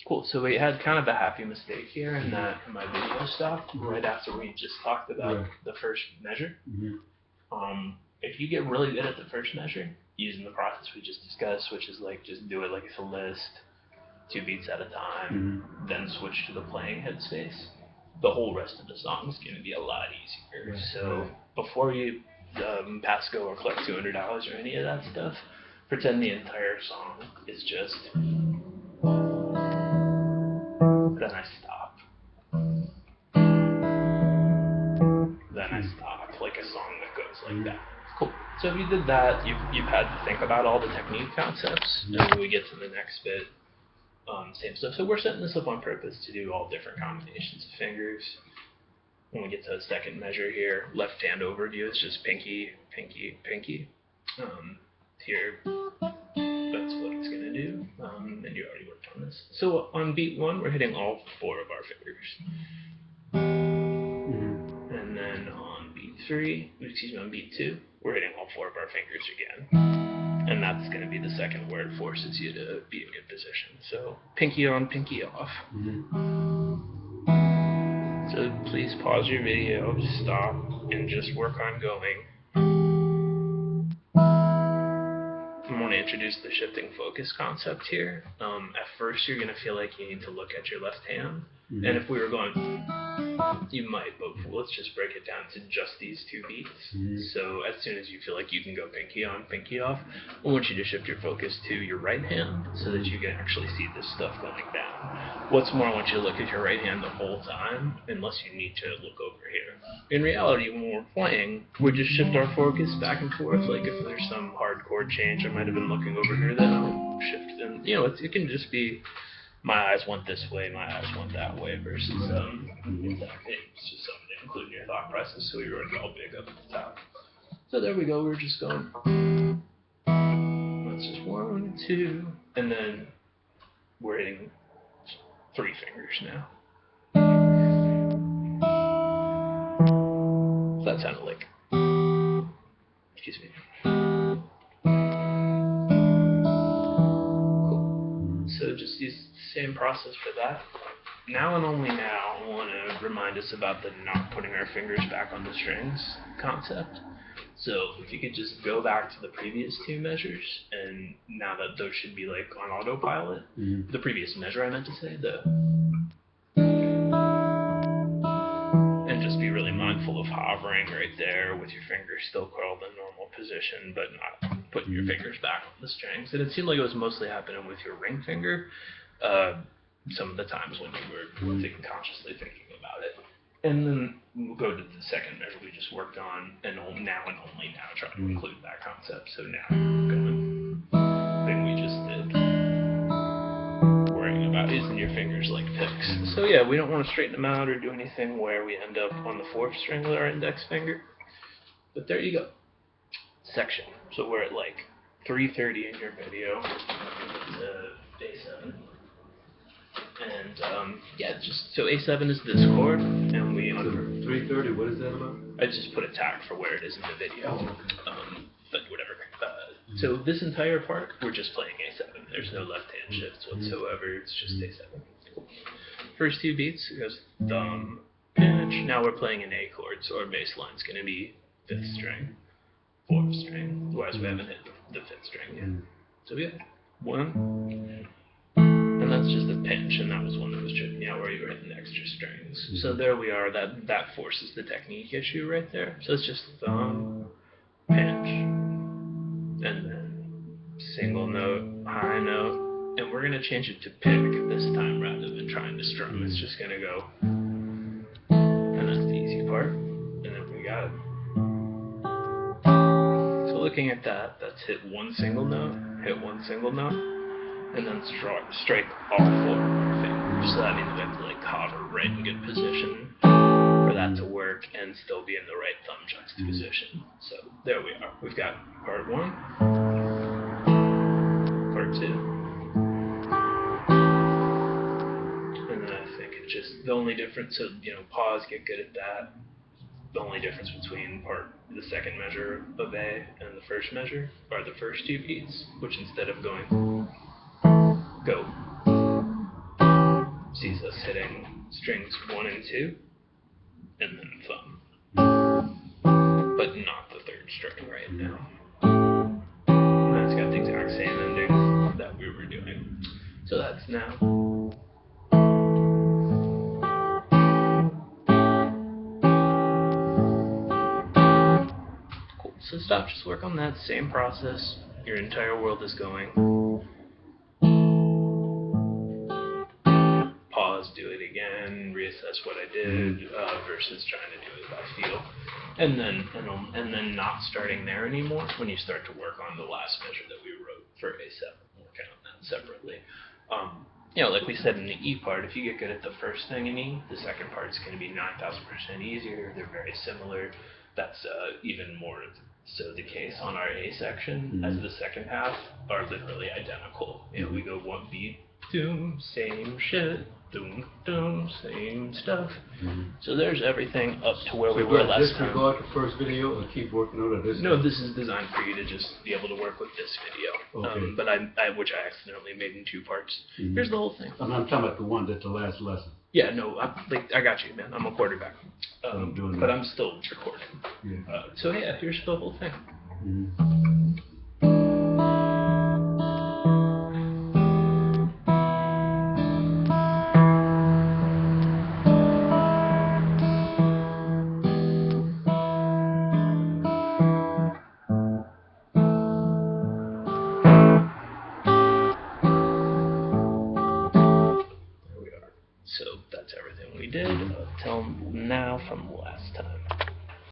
Cool. So we had kind of a happy mistake here in that my video stopped right after we just talked about the first measure. If you get really good at the first measure, using the process we just discussed, which is like just do it like it's a list, 2 beats at a time, then switch to the playing headspace, the whole rest of the song is going to be a lot easier. So before you pass go or collect $200 or any of that stuff, pretend the entire song is just. Then I stop. Then I stop, like a song that goes like that. Cool. So if you did that, you've had to think about all the technique concepts, and when we get to the next bit, same stuff. So we're setting this up on purpose to do all different combinations of fingers. When we get to the second measure here, left hand overview, it's just pinky, pinky, pinky. Here, that's what it's going to do, and you already worked on this. So on beat 1, we're hitting all 4 of our fingers. And then on beat 2, we're hitting all 4 of our fingers again. And that's going to be the second where it forces you to be in good position. So pinky on, pinky off. So please pause your video, stop, and just work on going. I want to introduce the shifting focus concept here. At first, you're going to feel like you need to look at your left hand. And if we were going, you might, but let's just break it down to just these 2 beats. So as soon as you feel like you can go pinky on, pinky off, I want you to shift your focus to your right hand so that you can actually see this stuff going down. What's more, I want you to look at your right hand the whole time, unless you need to look over here. In reality, when we're playing, we just shift our focus back and forth. Like if there's some hard chord change, I might have been looking over here, then I'll shift. And it can just be my eyes went this way, my eyes went that way, versus it's just something to include in your thought process, so we wrote it all big up at the top. So there we go, we're just going. That's just 1, 2, and then we're hitting 3 fingers now. So that sounded like, excuse me. Cool. So just use the same process for that. Now and only now, I want to remind us about the not putting our fingers back on the strings concept. So if you could just go back to the previous 2 measures, and now that those should be like on autopilot, the previous measure I meant to say, and just be really mindful of hovering right there with your fingers still curled in normal position, but not putting your fingers back on the strings. And it seemed like it was mostly happening with your ring finger, some of the times when you were consciously thinking about it. And then we'll go to the second measure we just worked on, and only now try to include that concept. So now going, thing we just did, worrying about using your fingers like picks. So yeah, we don't want to straighten them out or do anything where we end up on the 4th string with our index finger. But there you go. Section. So we're at like 3:30 in your video, A7. And yeah, just so A7 is this chord, and we 3:30. What is that about? I just put a tag for where it is in the video. But whatever. So this entire part, we're just playing A7. There's no left-hand shifts whatsoever. It's just A7. Cool. First 2 beats, it goes thumb, pinch. Now we're playing an A chord, so our bass line's going to be 5th string, 4th string, whereas we haven't hit the 5th string yet. So we have 1. And that's just a pinch, and that was one that was tripping out where you were hitting the extra strings. So there we are, that forces the technique issue right there. So it's just thumb, pinch, and then single note, high note, and we're going to change it to pick this time rather than trying to strum. It's just going to go, and that's the easy part, and then we got it. So looking at that, that's hit 1 single note, hit 1 single note, and then strike all 4 fingers. So that means we have to like hover right in good position for that to work and still be in the right thumb juxtaposition. So there we are. We've got part 1, part 2, and then I think it's just the only difference. So pause, get good at that. The only difference between the second measure of A and the first measure are the first 2 beats, which instead of going go, is us hitting strings 1 and 2, and then thumb. But not the third string right now. And that's got the exact same ending that we were doing. So that's now. Cool. So stop, just work on that same process. Your entire world is going. Pause, do it again, reassess what I did versus trying to do it by feel. And then not starting there anymore when you start to work on the last measure that we wrote for A7. We'll work on that separately. Like we said in the E part, if you get good at the first thing in E, the second part's going to be 9,000% easier. They're very similar. That's even more so the case on our A section, as the second half are literally identical. We go one beat, doom, same shit, doom, doom, same stuff. So there's everything up to where we were last time. Disregard the first video and keep working on it. No, this is designed for you to just be able to work with this video. Okay. But which I accidentally made in 2 parts. Here's the whole thing. I'm talking about the one that's the last lesson. Yeah, no, I got you, man. I'm a quarterback. I'm doing but that. I'm still recording. Yeah. So yeah, here's the whole thing. So that's everything we did till now from last time.